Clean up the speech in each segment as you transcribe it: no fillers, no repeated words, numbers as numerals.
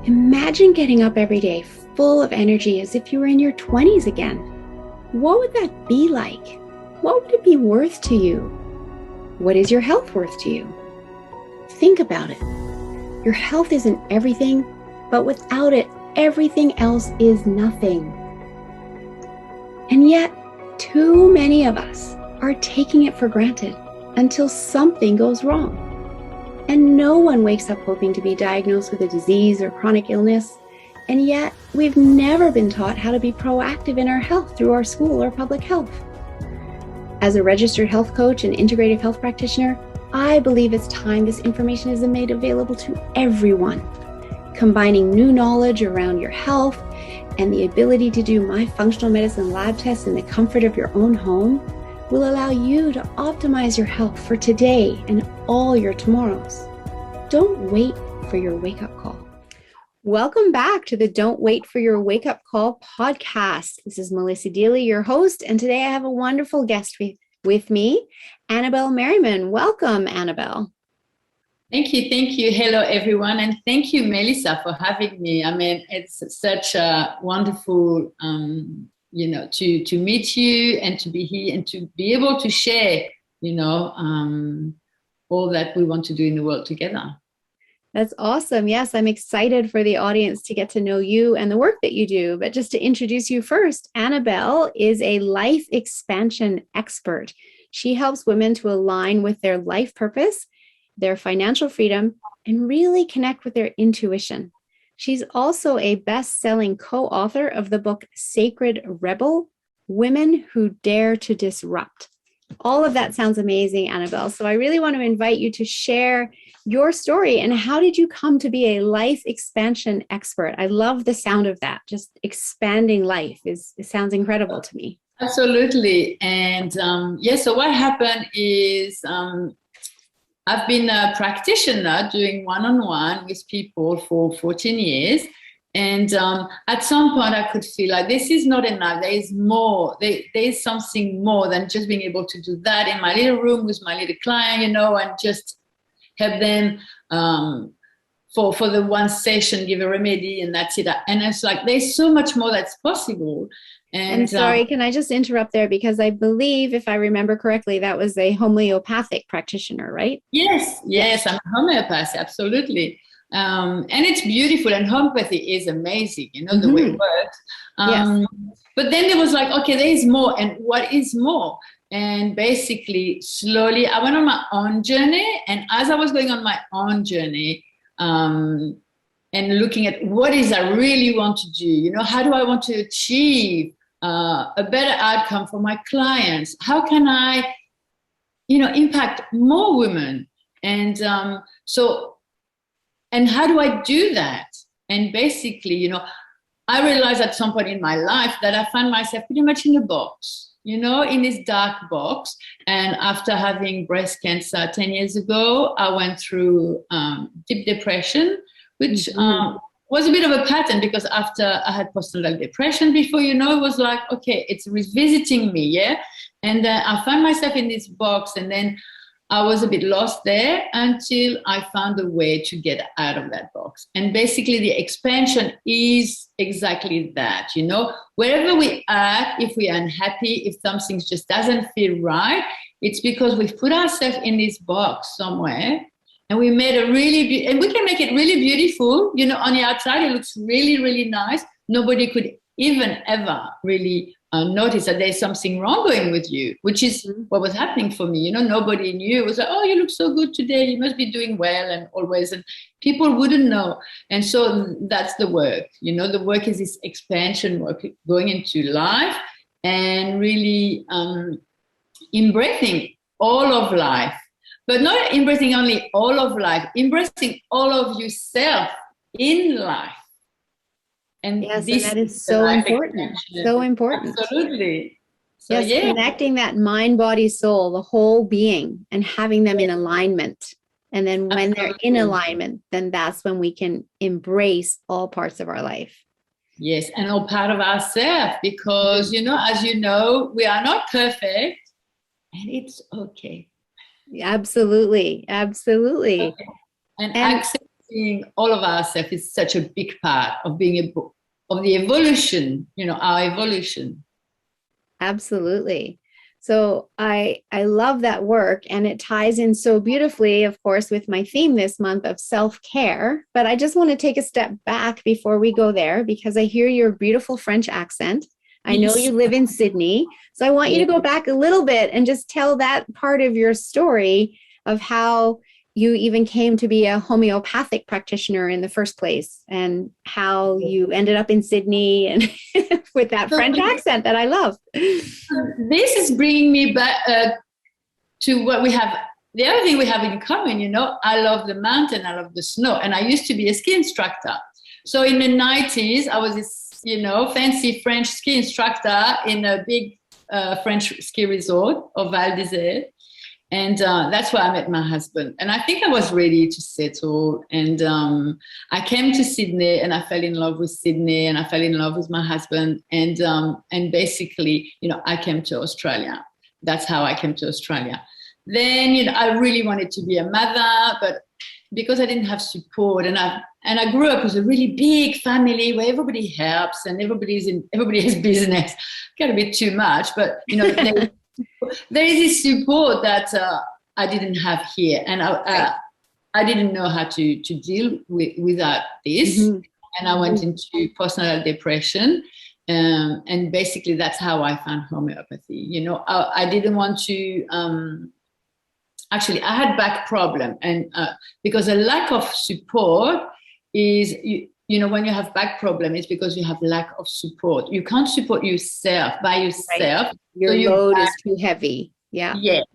Imagine getting up every day full of energy as if you were in your 20s again. What would that be like? What would it be worth to you? What is your health worth to you? Think about it. Your health isn't everything, but without it, everything else is nothing. And yet, too many of us are taking it for granted until something goes wrong. And no one wakes up hoping to be diagnosed with a disease or chronic illness. And yet, we've never been taught how to be proactive in our health through our school or public health. As a registered health coach and integrative health practitioner, I believe it's time this information is made available to everyone. Combining new knowledge around your health and the ability to do my functional medicine lab tests in the comfort of your own home will allow you to optimize your health for today and all your tomorrows. Don't wait for your wake-up call. Welcome back to the Don't Wait for Your Wake-Up Call podcast. This is Melissa Deely, your host, and today I have a wonderful guest with me, Annabelle Merriman. Welcome, Annabelle. Thank you. Hello, everyone. And thank you, Melissa, for having me. I mean, it's such a wonderful, to meet you and to be here and to be able to share, all that we want to do in the world together. That's awesome. Yes, I'm excited for the audience to get to know you and the work that you do. But just to introduce you first, Annabelle is a life expansion expert. She helps women to align with their life purpose, their financial freedom, and really connect with their intuition. She's also a best-selling co-author of the book Sacred Rebel: Women Who Dare to Disrupt. All of that sounds amazing, Annabelle. So I really want to invite you to share your story and how did you come to be a life expansion expert? I love the sound of that. Just expanding life it sounds incredible to me. Absolutely. And so what happened is I've been a practitioner doing one-on-one with people for 14 years. And at some point I could feel like this is not enough. There is more. There is something more than just being able to do that in my little room with my little client, and just help them for the one session, give a remedy, and that's it. And it's like there's so much more that's possible. And sorry, can I just interrupt there? Because I believe, if I remember correctly, that was a homeopathic practitioner, right? Yes, I'm a homeopath, absolutely. And it's beautiful, and homeopathy is amazing, the way it works. Yes. But then there was like, okay, there is more, and what is more? And basically, slowly, I went on my own journey, and as I was going on my own journey, and looking at what is I really want to do, how do I want to achieve a better outcome for my clients? How can I, impact more women? And and how do I do that? And basically, I realized at some point in my life that I found myself pretty much in a box, in this dark box. And after having breast cancer 10 years ago, I went through deep depression, which was a bit of a pattern because after I had postnatal depression before, it was like, okay, it's revisiting me, yeah? And I found myself in this box, and then I was a bit lost there until I found a way to get out of that box. And basically the expansion is exactly that, wherever we are, if we are unhappy, if something just doesn't feel right, it's because we've put ourselves in this box somewhere. And we made and we can make it really beautiful. On the outside, it looks really, really nice. Nobody could even ever really notice that there's something wrong going with you, which is what was happening for me. Nobody knew. It was like, oh, you look so good today. You must be doing well, and always. And people wouldn't know. And so that's the work. The work is this expansion work, going into life and really embracing all of life. But not embracing only all of life, embracing all of yourself in life. And yes, and that is so important. Expansion. So important. Absolutely. So, yes, connecting that mind, body, soul, the whole being, and having them in alignment. And then when they're in alignment, then that's when we can embrace all parts of our life. Yes, and all part of ourselves, because, as you know, we are not perfect, and it's okay. Absolutely. Okay. And accepting seeing all of ourselves is such a big part of of the evolution, our evolution. Absolutely. So I love that work, and it ties in so beautifully, of course, with my theme this month of self-care. But I just want to take a step back before we go there, because I hear your beautiful French accent. I know you live in Sydney. So I want you to go back a little bit and just tell that part of your story of how you even came to be a homeopathic practitioner in the first place, and how you ended up in Sydney and with that French accent that I love. This is bringing me back to what we have. The other thing we have in common, I love the mountain, I love the snow, and I used to be a ski instructor. So in the 90s, I was this, fancy French ski instructor in a big French ski resort of Val d'Isère. And that's where I met my husband. And I think I was ready to settle. And I came to Sydney, and I fell in love with Sydney, and I fell in love with my husband. And basically, I came to Australia. That's how I came to Australia. Then, I really wanted to be a mother, but because I didn't have support, and I grew up with a really big family where everybody helps and everybody has business. Got a bit too much, but there is this support that I didn't have here, and I didn't know how to deal without this. Mm-hmm. And I went into postnatal depression, and basically that's how I found homeopathy. I didn't want to. Actually, I had back problem, and because a lack of support is, when you have back problem, it's because you have lack of support. You can't support yourself by yourself. Right. Your load is too heavy. Yeah. Yes,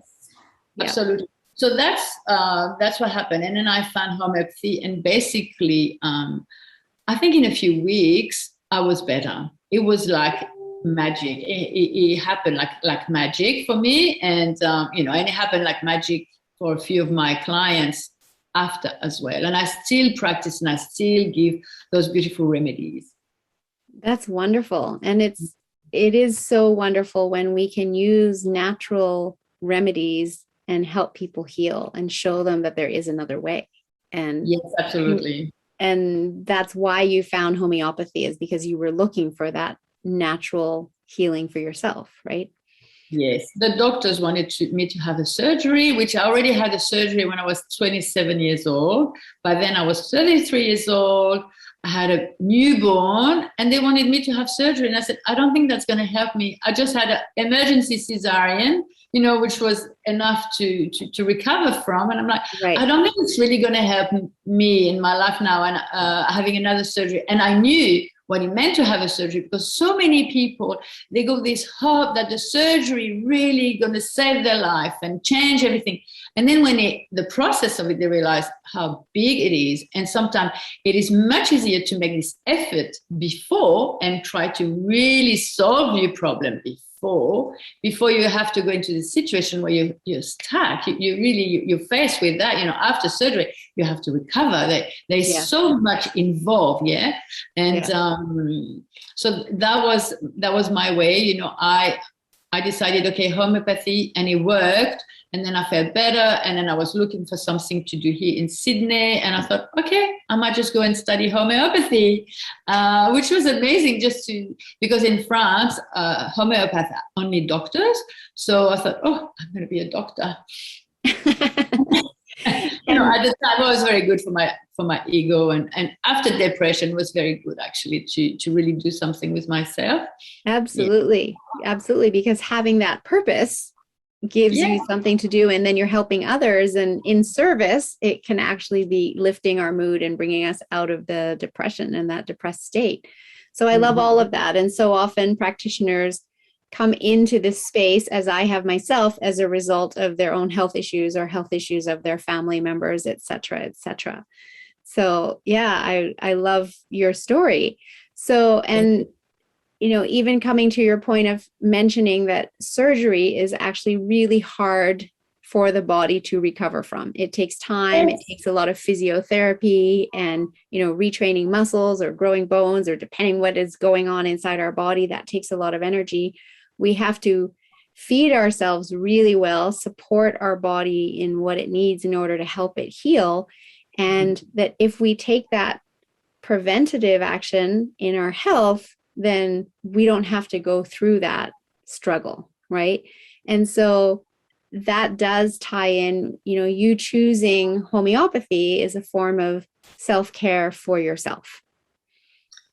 absolutely. So that's what happened. And then I found homeopathy, and basically, I think in a few weeks I was better. It was like magic. It happened like magic for me, and and it happened like magic for a few of my clients after as well. And I still practice, and I still give those beautiful remedies. That's wonderful. And it is so wonderful when we can use natural remedies and help people heal and show them that there is another way. And yes, absolutely. And that's why you found homeopathy, is because you were looking for that natural healing for yourself, right? Yes. The doctors wanted me to have a surgery, which I already had a surgery when I was 27 years old. By then I was 33 years old. I had a newborn, and they wanted me to have surgery. And I said, I don't think that's going to help me. I just had an emergency cesarean, which was enough to recover from. And I'm like, right. I don't think it's really going to help me in my life now, and having another surgery. And I knew what it meant to have a surgery, because so many people, they go this hope that the surgery really going to save their life and change everything. And then when the process of it, they realize how big it is. And sometimes it is much easier to make this effort before and try to really solve your problem before you have to go into the situation where you're stuck. You're faced with that. After surgery, you have to recover. There's so much involved, and so that was my way. I decided, okay, homeopathy, and it worked. And then I felt better, and then I was looking for something to do here in Sydney, and I thought, okay, I might just go and study homeopathy, which was amazing because in France, homeopaths are only doctors. So I thought, oh, I'm going to be a doctor. At the time, it was very good for my ego, and after depression, it was very good actually to really do something with myself. Absolutely, absolutely, because having that purpose gives you something to do, and then you're helping others, and in service it can actually be lifting our mood and bringing us out of the depression and that depressed state. So I love all of that. And so often practitioners come into this space, as I have myself, as a result of their own health issues or health issues of their family members, et cetera, et cetera. So I love your story. So, and even coming to your point of mentioning that surgery is actually really hard for the body to recover from. It takes time. It takes a lot of physiotherapy and, retraining muscles or growing bones, or depending what is going on inside our body, that takes a lot of energy. We have to feed ourselves really well, support our body in what it needs in order to help it heal. And that if we take that preventative action in our health, then we don't have to go through that struggle, right? And so that does tie in, you choosing homeopathy is a form of self-care for yourself.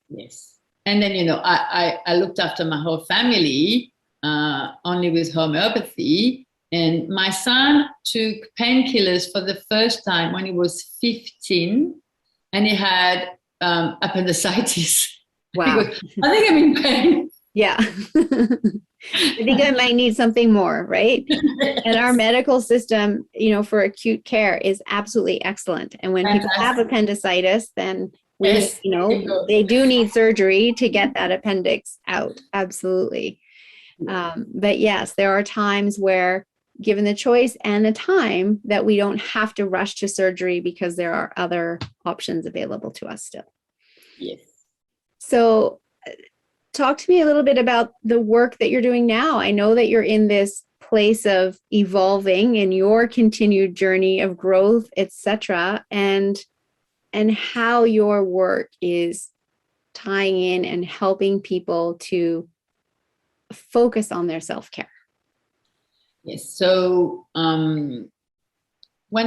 Yes. And then, I looked after my whole family only with homeopathy. And my son took painkillers for the first time when he was 15, and he had appendicitis. Wow. He goes, I think I'm in pain. Yeah. I think I might need something more, right? Yes. And our medical system, for acute care is absolutely excellent. And when people have appendicitis, then they do need surgery to get that appendix out. Absolutely. But yes, there are times where, given the choice and the time, that we don't have to rush to surgery because there are other options available to us still. Yes. So talk to me a little bit about the work that you're doing now. I know that you're in this place of evolving in your continued journey of growth, etc., and how your work is tying in and helping people to focus on their self-care. Yes. So when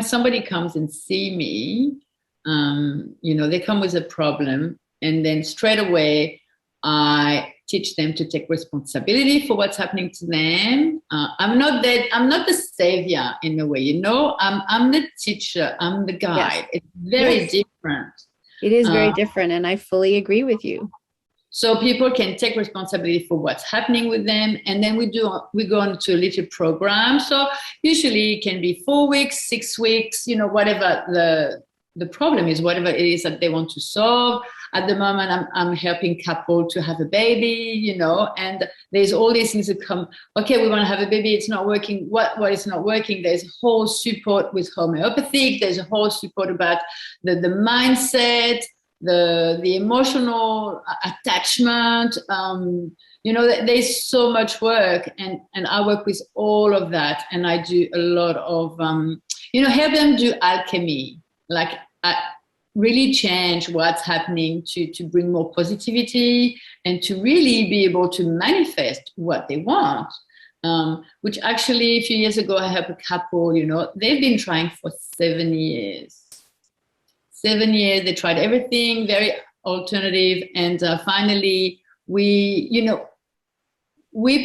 somebody comes and see me, they come with a problem, and then straight away I teach them to take responsibility for what's happening to them. I'm not the savior in a way, I'm the teacher, I'm the guide. Yes. It's very different. It is very different, and I fully agree with you. So people can take responsibility for what's happening with them, and then we go into a little program. So usually it can be 4 weeks, 6 weeks, whatever the problem is, whatever it is that they want to solve. At the moment, I'm helping couple to have a baby, and there's all these things that come. Okay, we want to have a baby. It's not working. What is not working? There's a whole support with homeopathic. There's a whole support about the mindset, the emotional attachment. There's so much work, and I work with all of that, and I do a lot of help them do alchemy, like really change what's happening to bring more positivity and to really be able to manifest what they want. Which actually a few years ago I helped a couple, they've been trying for 7 years. 7 years, they tried everything, very alternative, and finally we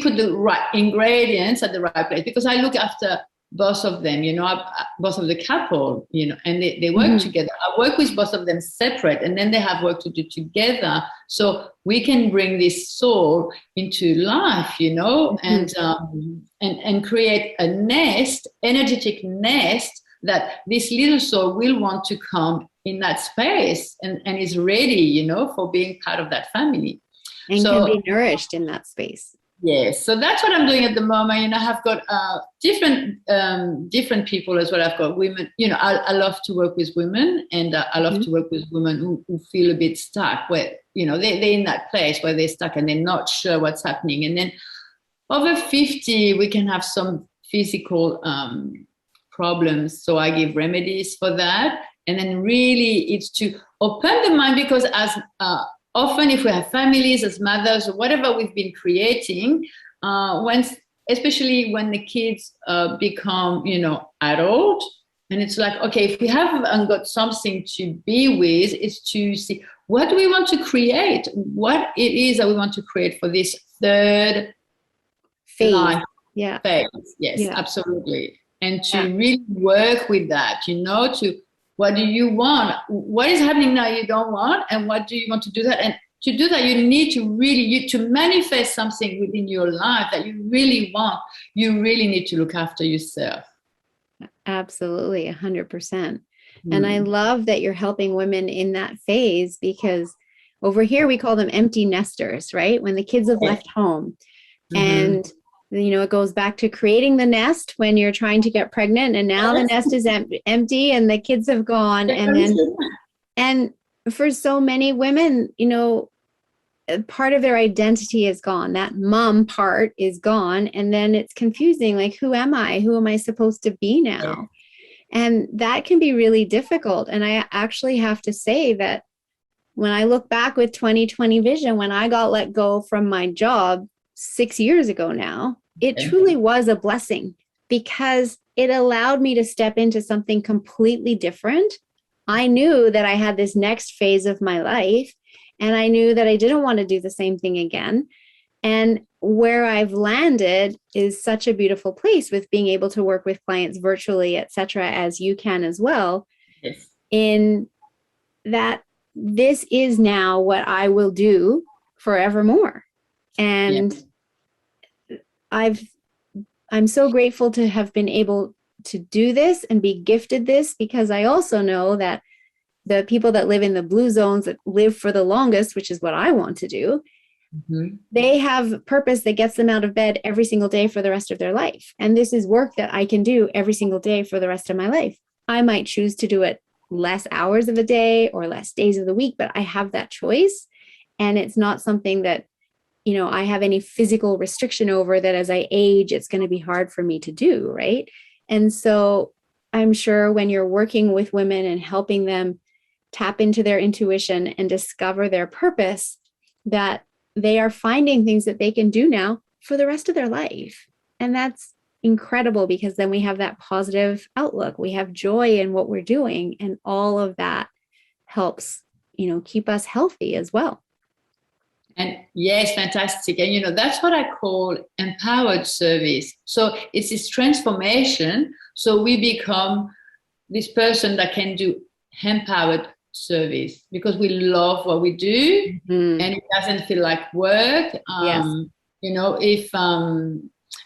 put the right ingredients at the right place, because I look after both of them, both of the couple, and they work together. I work with both of them separate, and then they have work to do together, so we can bring this soul into life, and create a nest, energetic nest, that this little soul will want to come in that space and is ready, for being part of that family. And can be nourished in that space. Yes, so that's what I'm doing at the moment. I've got different people as well. I've got women. I love to work with women, and I love to work with women who feel a bit stuck, where they're in that place where they're stuck and they're not sure what's happening. And then over 50, we can have some physical problems. So I give remedies for that, and then really it's to open the mind, because as often, if we have families, as mothers, or whatever we've been creating, especially when the kids become, adult, and it's like, okay, if we haven't got something to be with, it's to see what do we want to create, what it is that we want to create for this third phase. Phase. Yes, absolutely. And to really work with that, to what do you want? What is happening now you don't want? And what do you want to do that? And to do that, you need to really, to manifest something within your life that you really want. You really need to look after yourself. Absolutely, 100%. And I love that you're helping women in that phase, because over here we call them empty nesters, right? When the kids have left home. And it goes back to creating the nest when you're trying to get pregnant, and now the nest is empty and the kids have gone. And for so many women, part of their identity is gone. That mom part is gone. And then it's confusing. Like, who am I? Who am I supposed to be now? And that can be really difficult. And I actually have to say that when I look back with 2020 vision, when I got let go from my job 6 years ago now, it truly was a blessing because it allowed me to step into something completely different. I knew that I had this next phase of my life, and I knew that I didn't want to do the same thing again. And where I've landed is such a beautiful place with being able to work with clients virtually, et cetera, as you can as well. Yes. In that, this is now what I will do forevermore. And I'm so grateful to have been able to do this and be gifted this, because I also know that the people that live in the blue zones that live for the longest, which is what I want to do, they have purpose that gets them out of bed every single day for the rest of their life. And this is work that I can do every single day for the rest of my life. I might choose to do it less hours of the day or less days of the week, but I have that choice. And it's not something that, I have any physical restriction over, that as I age, it's going to be hard for me to do. Right. And so I'm sure when you're working with women and helping them tap into their intuition and discover their purpose, that they are finding things that they can do now for the rest of their life. And that's incredible, because then we have that positive outlook. We have joy in what we're doing, and all of that helps, keep us healthy as well. And yes, fantastic. And that's what I call empowered service. So it's this transformation. So we become this person that can do empowered service because we love what we do, and it doesn't feel like work. Yes. If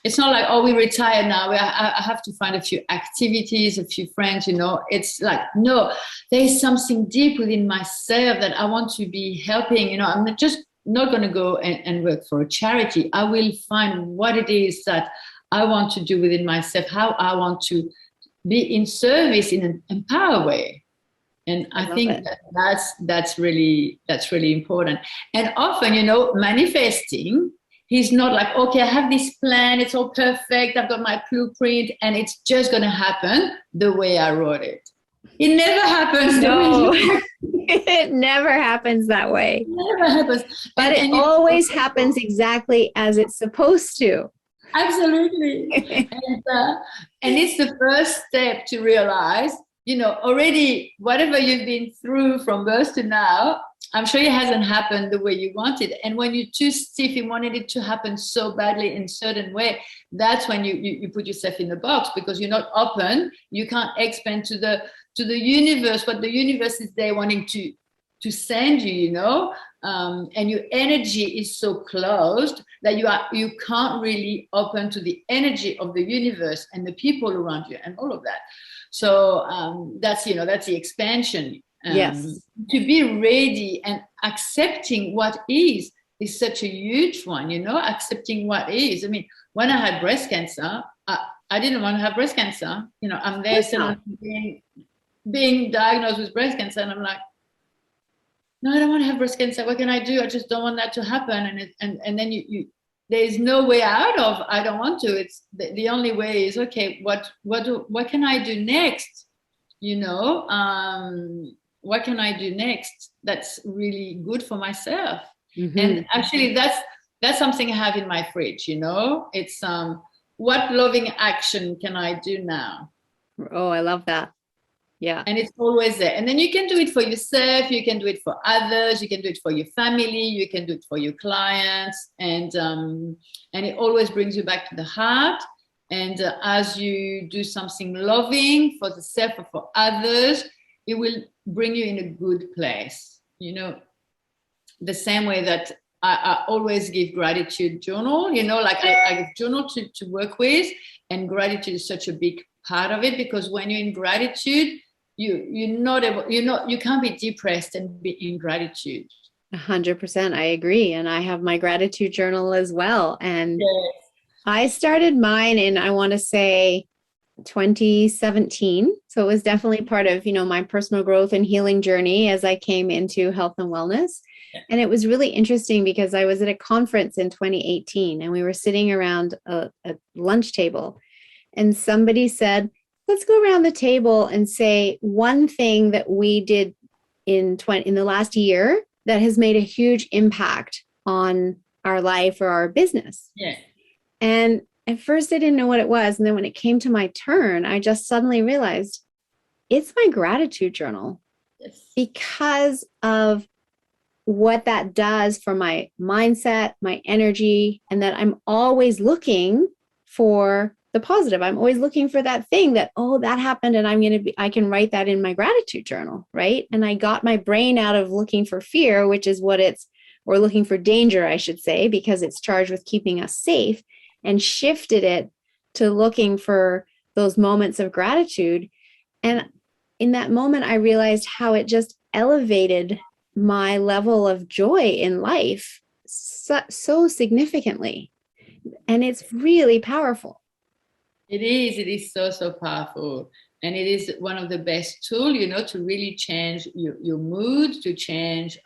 it's not like, oh, we retire now, I have to find a few activities, a few friends, it's like, no, there's something deep within myself that I want to be helping. I'm not going to go and work for a charity. I will find what it is that I want to do within myself, how I want to be in service in an empowered way. And I think that's really important. And often, manifesting, he's not like, okay, I have this plan, it's all perfect, I've got my blueprint, and it's just going to happen the way I wrote it. It never happens. No, it never happens that way. It never happens. But it always happens exactly as it's supposed to. Absolutely. And it's the first step to realize, already whatever you've been through from birth to now, I'm sure it hasn't happened the way you wanted. And when you're too stiff, you wanted it to happen so badly in a certain way, that's when you put yourself in the box, because you're not open. You can't expand to the universe, what the universe is there wanting to send you, and your energy is so closed that you can't really open to the energy of the universe and the people around you and all of that. So that's the expansion. Yes. To be ready and accepting what is such a huge one, accepting what is. I mean, when I had breast cancer, I didn't want to have breast cancer. I'm there still being diagnosed with breast cancer, and I'm like, no, I don't want to have breast cancer. What can I do? I just don't want that to happen. And then you there's no way out of I don't want to. It's the only way is, okay, what can I do next? What can I do next that's really good for myself? And actually that's something I have in my fridge. It's what loving action can I do now? Oh, I love that. Yeah. And it's always there. And then you can do it for yourself, you can do it for others, you can do it for your family, you can do it for your clients, and it always brings you back to the heart. And as you do something loving for the self or for others, it will bring you in a good place. The same way that I always give gratitude journal, like I give journal to work with, and gratitude is such a big part of it, because when you're in gratitude, you can't be depressed and be in gratitude. 100%. I agree. And I have my gratitude journal as well. And yes. I started mine in, I want to say 2017. So it was definitely part of, my personal growth and healing journey as I came into health and wellness. And it was really interesting because I was at a conference in 2018 and we were sitting around a lunch table, and somebody said, let's go around the table and say one thing that we did in the last year that has made a huge impact on our life or our business. Yeah. And at first I didn't know what it was. And then when it came to my turn, I just suddenly realized it's my gratitude journal. Yes. Because of what that does for my mindset, my energy, and that I'm always looking for the positive. I'm always looking for that thing that, oh, that happened and I can write that in my gratitude journal, right? And I got my brain out of looking for fear, which is or looking for danger, I should say, because it's charged with keeping us safe, and shifted it to looking for those moments of gratitude. And in that moment, I realized how it just elevated my level of joy in life so significantly. And it's really powerful. It is so, so powerful. And it is one of the best tools, to really change your mood, to change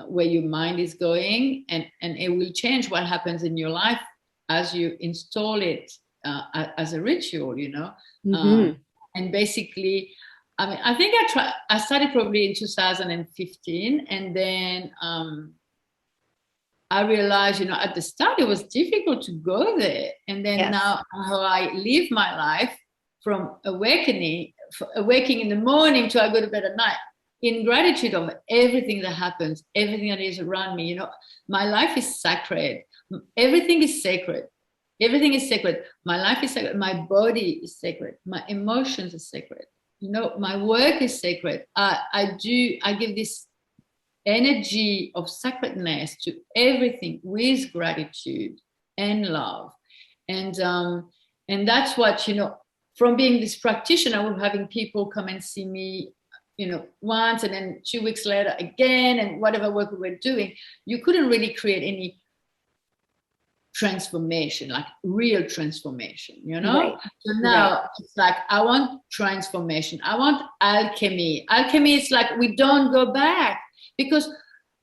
where your mind is going. And it will change what happens in your life as you install it as a ritual, Mm-hmm. And basically, I mean, I think I started probably in 2015, and then I realized, at the start it was difficult to go there, and then Yes. now how I live my life, from awakening in the morning to I go to bed at night, in gratitude of everything that happens, everything that is around me. My life is sacred. Everything is sacred. Everything is sacred. My life is sacred. My body is sacred. My emotions are sacred. My work is sacred. I give this energy of sacredness to everything with gratitude and love. And that's what, from being this practitioner, we're having people come and see me, once, and then 2 weeks later again, and whatever work we were doing, you couldn't really create any transformation, like real transformation, Right. So now Right. it's like, I want transformation. I want alchemy. Alchemy is like, we don't go back, because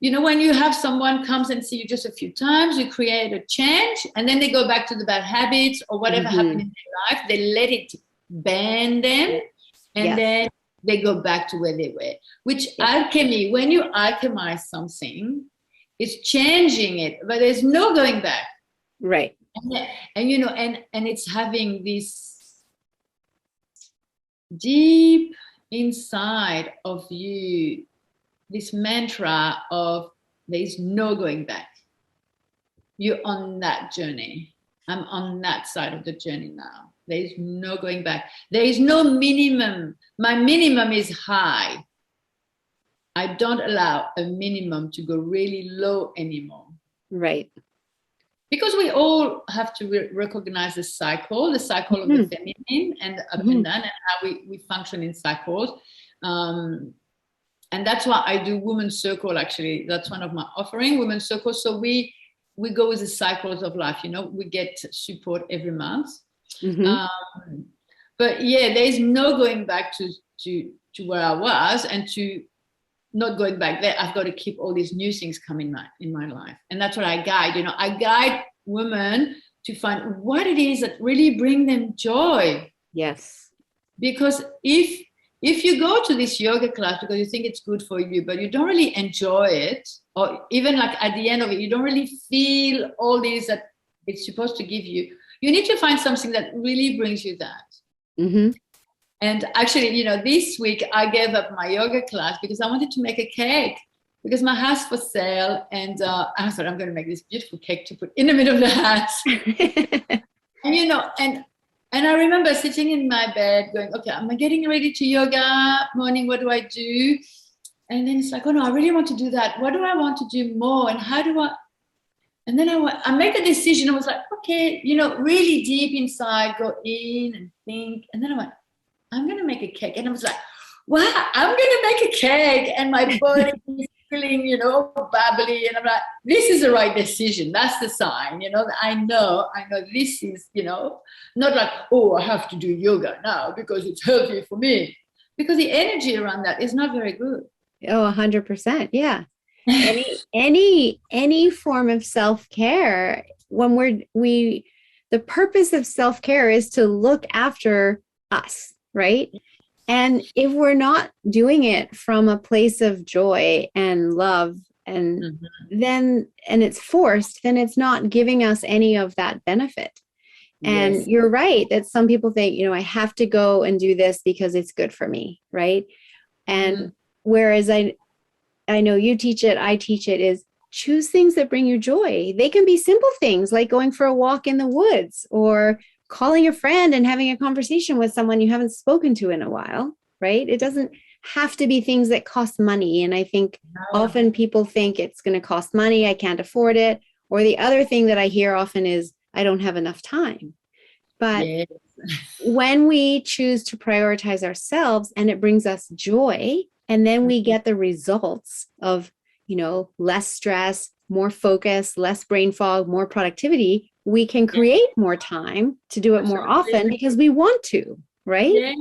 when you have someone comes and see you just a few times, you create a change, and then they go back to the bad habits or whatever happened in their life. They let it bend them, and Yes. then they go back to where they were. Which Yes. alchemy, when you alchemize something, it's changing it, but there's no going back. Right. And it's having this deep inside of you, this mantra of there's no going back. You're on that journey. I'm on that side of the journey now. There is no going back. There is no minimum. My minimum is high. I don't allow a minimum to go really low anymore. Right. Because we all have to recognize the cycle of the feminine and up and down, and how we function in cycles. And that's why I do Women's Circle, actually. That's one of my offering, Women's Circle. So we go with the cycles of life, we get support every month. But yeah, there is no going back to where I was, and to not going back there. I've got to keep all these new things coming in my life. And that's what I guide. I guide women to find what it is that really bring them joy. Yes. Because if you go to this yoga class because you think it's good for you, but you don't really enjoy it, or even like at the end of it, you don't really feel all these that it's supposed to give you, you need to find something that really brings you that. And actually, this week I gave up my yoga class because I wanted to make a cake, because my house for sale, and I thought, I'm going to make this beautiful cake to put in the middle of the house. And I remember sitting in my bed going, okay, I'm getting ready to yoga morning. What do I do? And then it's like, oh no, I really want to do that. What do I want to do more? And how do I? And then I make a decision. I was like, okay, really deep inside, go in and think. And then I went, I'm going to make a cake. And I was like, wow, I'm going to make a cake. And my body is feeling, bubbly. And I'm like, this is the right decision. That's the sign, I know this is, not like, oh, I have to do yoga now because it's healthy for me. Because the energy around that is not very good. Oh, 100%. Yeah. Any form of self-care, when the purpose of self-care is to look after us, right? And if we're not doing it from a place of joy and love, and then and it's forced, then it's not giving us any of that benefit. And Yes. you're right that some people think, I have to go and do this because it's good for me, right? And whereas I know you teach it, I teach it, is choose things that bring you joy. They can be simple things like going for a walk in the woods or calling a friend and having a conversation with someone you haven't spoken to in a while, right? It doesn't have to be things that cost money. And I think often people think it's going to cost money, I can't afford it. Or the other thing that I hear often is, I don't have enough time. But Yes. when we choose to prioritize ourselves and it brings us joy, and then we get the results of, less stress, more focus, less brain fog, more productivity, we can create more time to do it more often because we want to, right? Yes.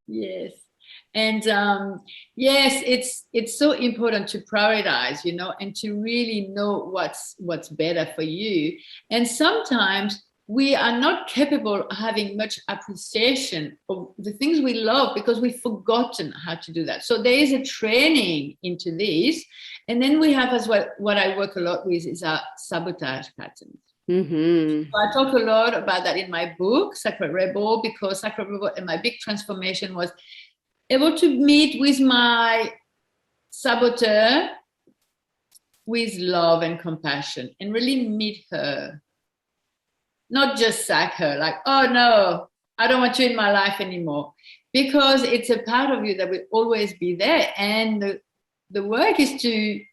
Yes. And yes, it's so important to prioritize, and to really know what's better for you. And sometimes we are not capable of having much appreciation of the things we love because we've forgotten how to do that. So there is a training into this. And then we have as well, what I work a lot with is our sabotage patterns. Mm-hmm. So I talk a lot about that in my book, Sacred Rebel, because Sacred Rebel and my big transformation was able to meet with my saboteur with love and compassion and really meet her, not just sack her like, oh no, I don't want you in my life anymore, because it's a part of you that will always be there. And the work is to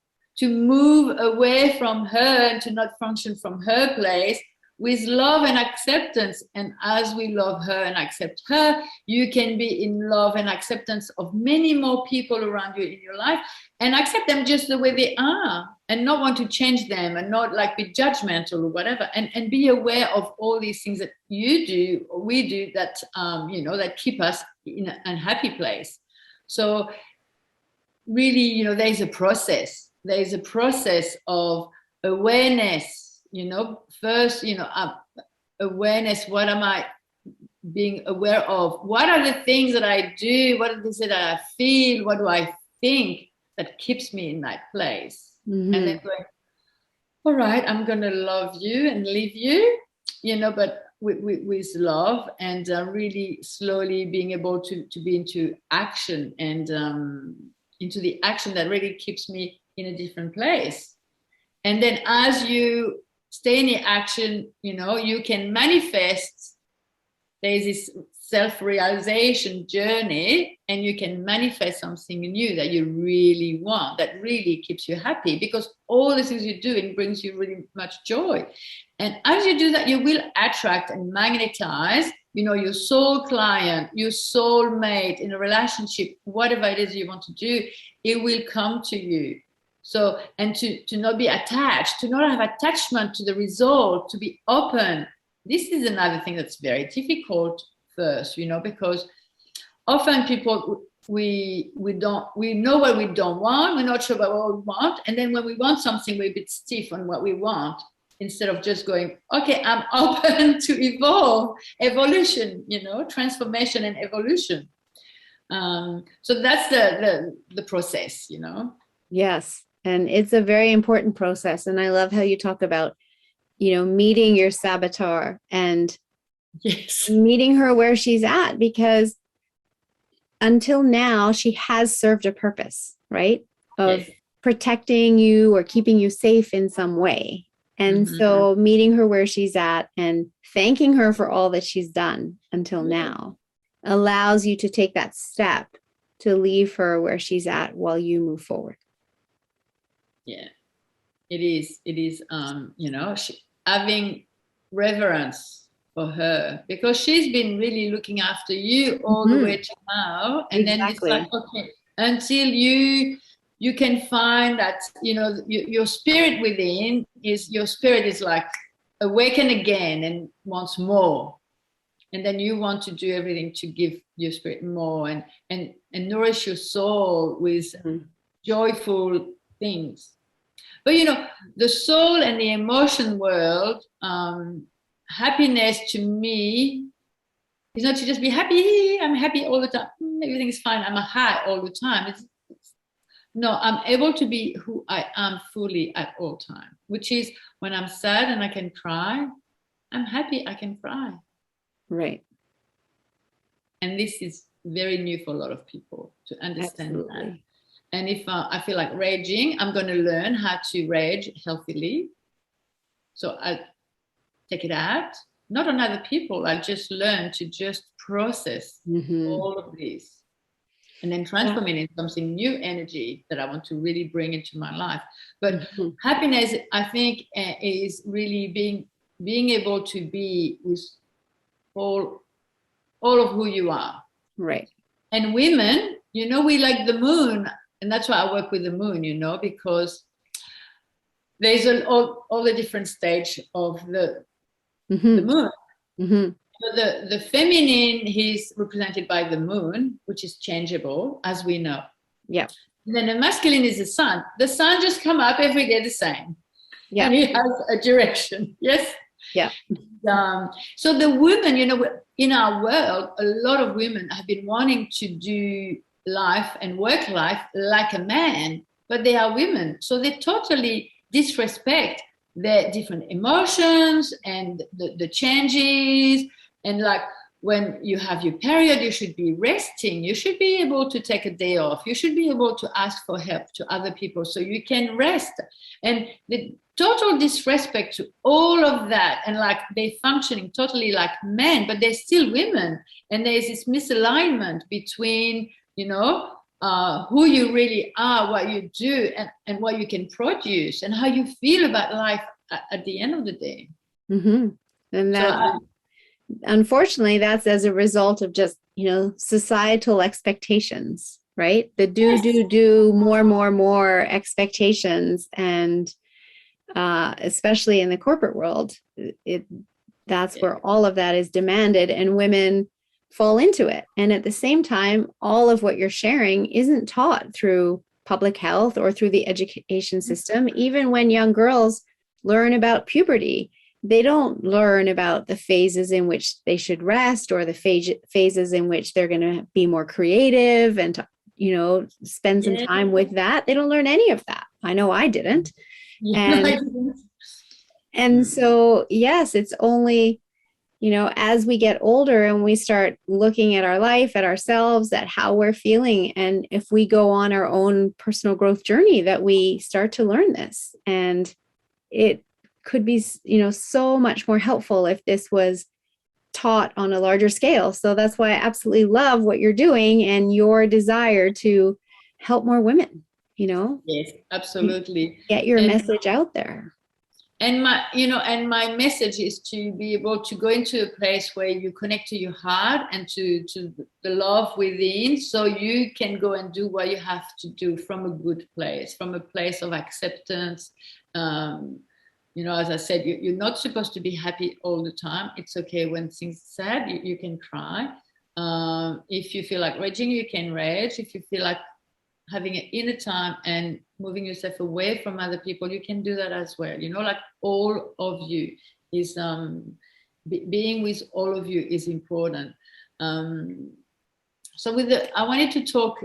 move away from her and to not function from her place with love and acceptance. And as we love her and accept her, you can be in love and acceptance of many more people around you in your life and accept them just the way they are and not want to change them and not like be judgmental or whatever, and be aware of all these things that you do or we do that that keep us in an unhappy place. So really, there's a process of awareness, first, awareness. What am I being aware of? What are the things that I do? What are the things that I feel? What do I think that keeps me in that place? Mm-hmm. And then going, all right, I'm going to love you and leave you, but with love, and really slowly being able to be into action and into the action that really keeps me in a different place. And then as you stay in the action, you can manifest. There's this self-realization journey, and you can manifest something new that you really want, that really keeps you happy, because all the things you do, it brings you really much joy. And as you do that, you will attract and magnetize, your soul client, your soul mate in a relationship, whatever it is you want to do, it will come to you. So, and to not be attached, to not have attachment to the result, to be open. This is another thing that's very difficult first, because often people, we know what we don't want, we're not sure about what we want, and then when we want something, we're a bit stiff on what we want, instead of just going, okay, I'm open to evolution, transformation and evolution. So that's the process, Yes. And it's a very important process. And I love how you talk about, meeting your saboteur and yes, meeting her where she's at, because until now, she has served a purpose, right? Of yes. protecting you or keeping you safe in some way. And so meeting her where she's at and thanking her for all that she's done until now allows you to take that step to leave her where she's at while you move forward. Yeah, it is. Having reverence for her, because she's been really looking after you all the way to now. And then it's like, okay, until you can find that, your spirit within your spirit is like awaken again and wants more. And then you want to do everything to give your spirit more and nourish your soul with joyful things. But the soul and the emotion world, happiness to me It's not to just be happy. I'm happy all the time. Everything is fine. I'm a high all the time. No, I'm able to be who I am fully at all time, which is when I'm sad and I can cry, I'm happy I can cry. Right. And this is very new for a lot of people to understand Absolutely. that. And if I feel like raging, I'm going to learn how to rage healthily. So I take it out, not on other people. I just learn to just process all of this and then transform it into something new energy that I want to really bring into my life. But happiness, I think, is really being able to be with all of who you are. Right. And women, you know, we like the moon, and that's why I work with the moon, you know, because there's all the different stage of the moon. So the feminine is represented by the moon, which is changeable, as we know. Yeah. And then the masculine is the sun. The sun just come up every day the same. Yeah. And it has a direction. Yes? Yeah. So the women, you know, in our world, a lot of women have been wanting to do life and work life like a man, but they are women. So they totally disrespect their different emotions and the changes. And like when you have your period, you should be resting. You should be able to take a day off. You should be able to ask for help to other people so you can rest. And the total disrespect to all of that, and like they're functioning totally like men, but they're still women. And there's this misalignment between, you know, who you really are, what you do, and what you can produce, and how you feel about life at the end of the day. And that, unfortunately, that's as a result of just, you know, societal expectations, right? The do more expectations, and especially in the corporate world, that's where all of that is demanded, and women fall into it. And at the same time, all of what you're sharing isn't taught through public health or through the education system. Even when young girls learn about puberty, they don't learn about the phases in which they should rest, or the phases in which they're going to be more creative and to, you know, spend some time with that. They don't learn any of that. I know I didn't. And so, yes, it's only, you know, as we get older and we start looking at our life, at ourselves, at how we're feeling, and if we go on our own personal growth journey, that we start to learn this. And it could be, you know, so much more helpful if this was taught on a larger scale. So that's why I absolutely love what you're doing and your desire to help more women, you know. Yes, absolutely. Get your message out there. And my message is to be able to go into a place where you connect to your heart and to the love within, so you can go and do what you have to do from a good place, from a place of acceptance. You know, as I said, you're not supposed to be happy all the time. It's okay when things are sad, you can cry. If you feel like raging, you can rage. If you feel like having an inner time and moving yourself away from other people, you can do that as well. You know, like all of you is being with all of you is important. So I wanted to talk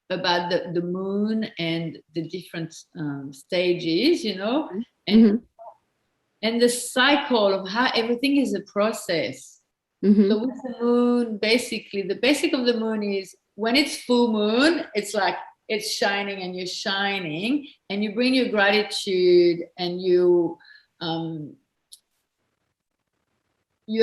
about the moon and the different stages, you know, and the cycle of how everything is a process. So with the moon, basically, the basic of the moon is when it's full moon, it's like it's shining and you're shining, and you bring your gratitude, and you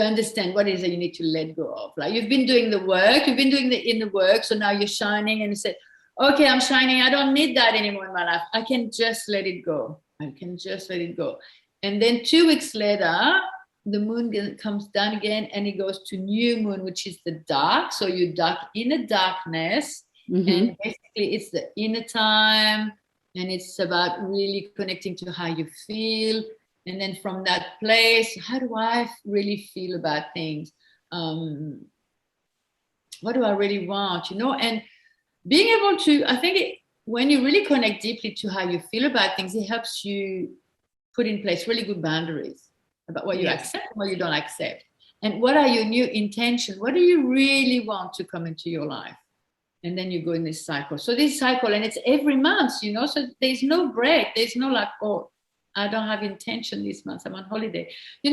understand what it is that you need to let go of. Like you've been doing the work, you've been doing the inner work, so now you're shining, and you say, okay, I'm shining, I don't need that anymore in my life. I can just let it go. I can just let it go. And then 2 weeks later, the moon comes down again, and it goes to new moon, which is the dark. So you're dark in the darkness. And basically it's the inner time, and it's about really connecting to how you feel. And then from that place, how do I really feel about things? What do I really want, you know? And being able to, I think when you really connect deeply to how you feel about things, it helps you put in place really good boundaries about what you accept and what you don't accept. And what are your new intentions? What do you really want to come into your life? And then you go in this cycle. So this cycle, and it's every month, so there's no break. There's no like, oh, I don't have intention this month, I'm on holiday. You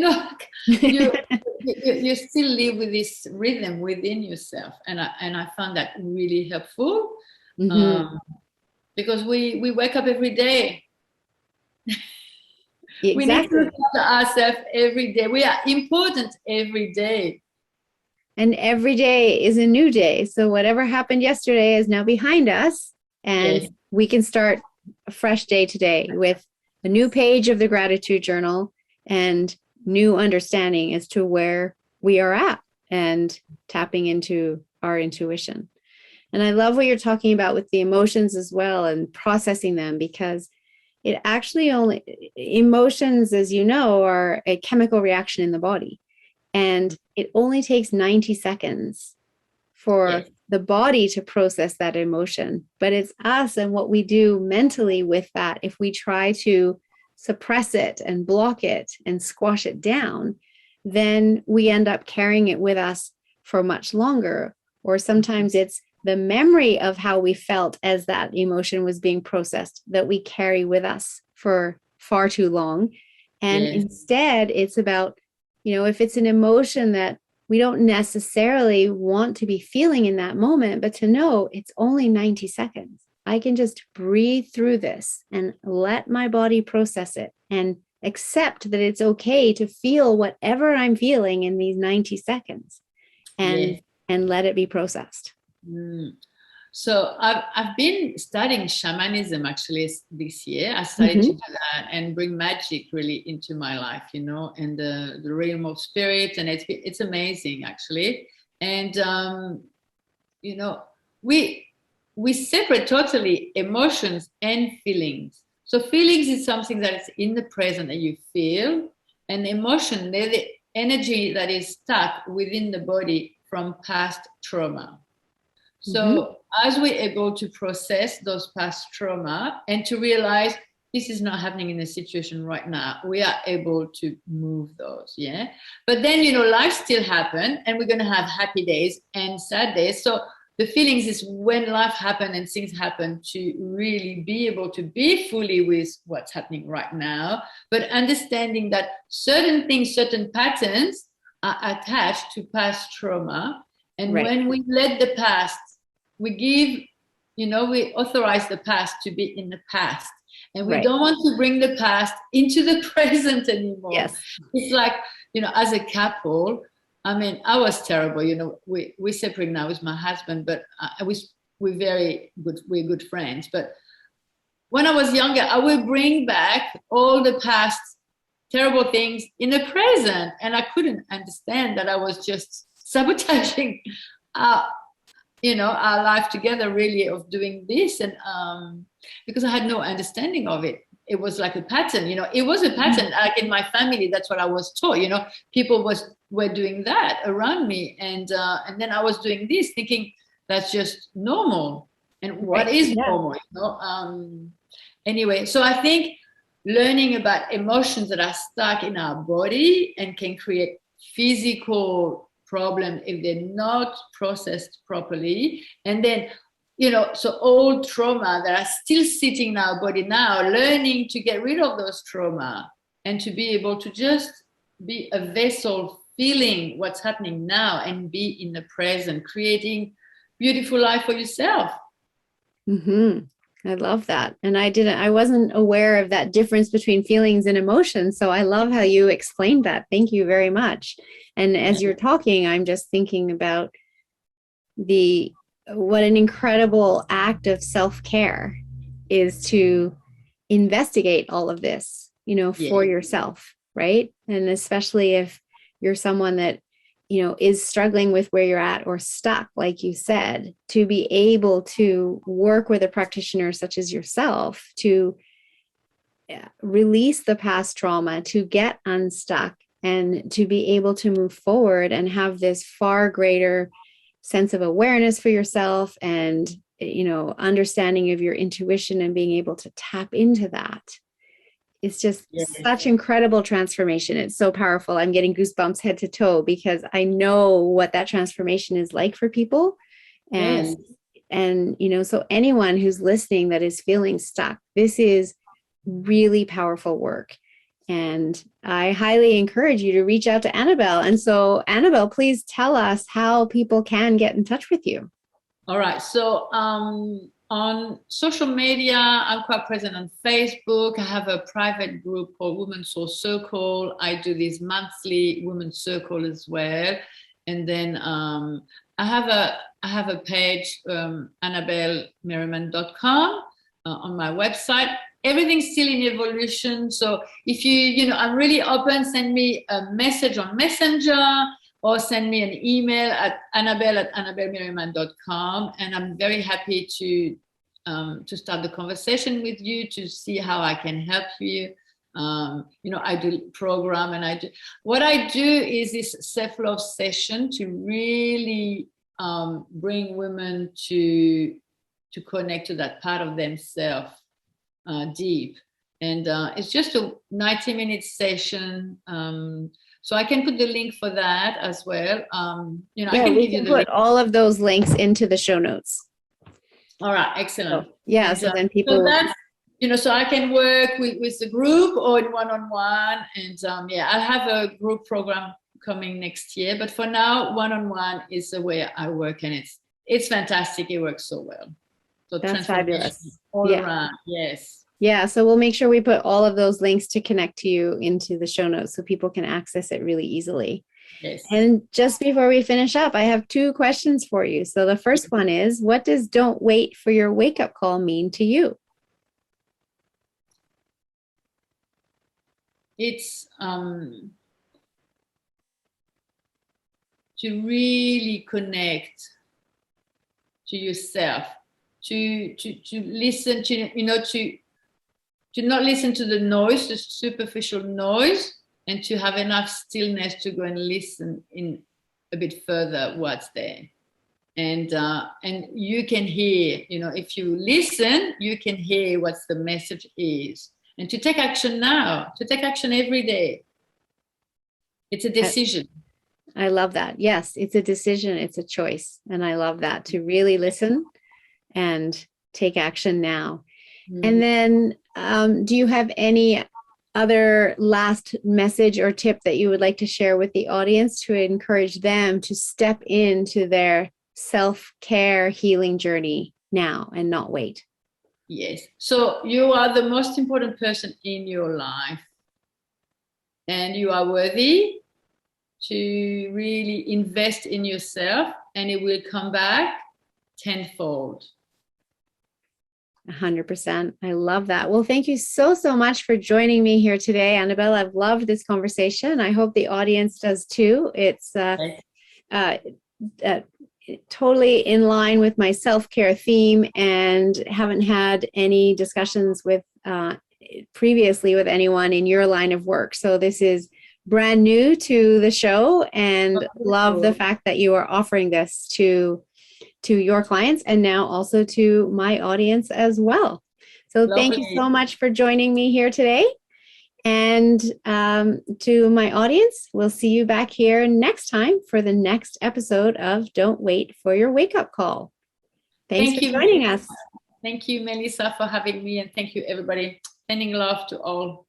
you still live with this rhythm within yourself. And I found that really helpful. Mm-hmm. Because we wake up every day. Exactly. We need to look after ourselves every day. We are important every day. And every day is a new day. So whatever happened yesterday is now behind us. And Yes. we can start a fresh day today with a new page of the gratitude journal and new understanding as to where we are at and tapping into our intuition. And I love what you're talking about with the emotions as well and processing them, because it actually emotions, as you know, are a chemical reaction in the body. And it only takes 90 seconds for the body to process that emotion. But it's us and what we do mentally with that. If we try to suppress it and block it and squash it down, then we end up carrying it with us for much longer. Or sometimes it's the memory of how we felt as that emotion was being processed that we carry with us for far too long. And instead, it's about, if it's an emotion that we don't necessarily want to be feeling in that moment, but to know it's only 90 seconds. I can just breathe through this and let my body process it and accept that it's okay to feel whatever I'm feeling in these 90 seconds and let it be processed. So I've been studying shamanism actually this year. I started to do that and bring magic really into my life, and the realm of spirit, and it's amazing actually. And we separate totally emotions and feelings. So feelings is something that is in the present that you feel, and emotion, they're the energy that is stuck within the body from past trauma. So as we're able to process those past trauma and to realize this is not happening in the situation right now, we are able to move those. But then, life still happen, and we're going to have happy days and sad days. So the feelings is when life happen and things happen, to really be able to be fully with what's happening right now, but understanding that certain things, certain patterns are attached to past trauma. And when we let the past, we authorize the past to be in the past, and we don't want to bring the past into the present anymore. It's like, as a couple, I was terrible. We separated now with my husband, but we're very good. We're good friends. But when I was younger, I would bring back all the past terrible things in the present, and I couldn't understand that I was just sabotaging our life together, really, of doing this. And because I had no understanding of it. It was like a pattern, it was a pattern. Like in my family, that's what I was taught, people were doing that around me. And then I was doing this thinking that's just normal. And what is normal, Anyway, so I think learning about emotions that are stuck in our body and can create physical problem if they're not processed properly. And then, so old trauma that are still sitting in our body now, learning to get rid of those trauma and to be able to just be a vessel feeling what's happening now and be in the present, creating beautiful life for yourself. I love that. And I wasn't aware of that difference between feelings and emotions. So I love how you explained that. Thank you very much. And as you're talking, I'm just thinking about what an incredible act of self-care is to investigate all of this, for yourself, right? And especially if you're someone that is struggling with where you're at or stuck, like you said, to be able to work with a practitioner such as yourself to release the past trauma, to get unstuck, and to be able to move forward and have this far greater sense of awareness for yourself and, understanding of your intuition and being able to tap into that It's just Yes. such incredible transformation. It's so powerful. I'm getting goosebumps head to toe because I know what that transformation is like for people. And Yes. So anyone who's listening that is feeling stuck, this is really powerful work. And I highly encourage you to reach out to Annabelle. And so, Annabelle, please tell us how people can get in touch with you. All right. So on social media, I'm quite present on Facebook. I have a private group called Women's Soul Circle. I do this monthly Women's Circle as well. And then I have a page, annabellemerriman.com on my website. Everything's still in evolution. So if I'm really open, send me a message on Messenger or send me an email at annabellemerriman.com. And I'm very happy to start the conversation with you to see how I can help you. I do program and what I do is this self-love session to really bring women to connect to that part of themselves deep. And it's just a 90-minute session. So I can put the link for that as well. I can we give you can the put link. all of those links into the show notes. All right, excellent. So then people. So that's, so I can work with the group or in one-on-one. And I'll have a group program coming next year. But for now, one-on-one is the way I work, and it's fantastic. It works so well. So that's fabulous. All around, yes. Yeah, so we'll make sure we put all of those links to connect to you into the show notes so people can access it really easily. Yes. And just before we finish up, I have 2 questions for you. So the first one is, what does don't wait for your wake-up call mean to you? It's to really connect to yourself, to listen to not listen to the noise, the superficial noise, and to have enough stillness to go and listen in a bit further what's there. And you can hear, if you listen, you can hear what the message is. And to take action now, to take action every day. It's a decision. I love that. Yes, it's a decision. It's a choice. And I love that, to really listen and take action now. Mm-hmm. And then do you have any other last message or tip that you would like to share with the audience to encourage them to step into their self-care healing journey now and not wait? Yes. So you are the most important person in your life, and you are worthy to really invest in yourself, and it will come back tenfold. 100%. I love that. Well, thank you so much for joining me here today, Annabelle. I've loved this conversation. I hope the audience does too. It's totally in line with my self-care theme, and haven't had any discussions with previously with anyone in your line of work. So this is brand new to the show, and love the fact that you are offering this to your clients and now also to my audience as well. So thank you so much for joining me here today. And to my audience, we'll see you back here next time for the next episode of Don't Wait for Your Wake Up Call. Thanks for joining us. Thank you, Melissa, for having me. And thank you, everybody. Sending love to all.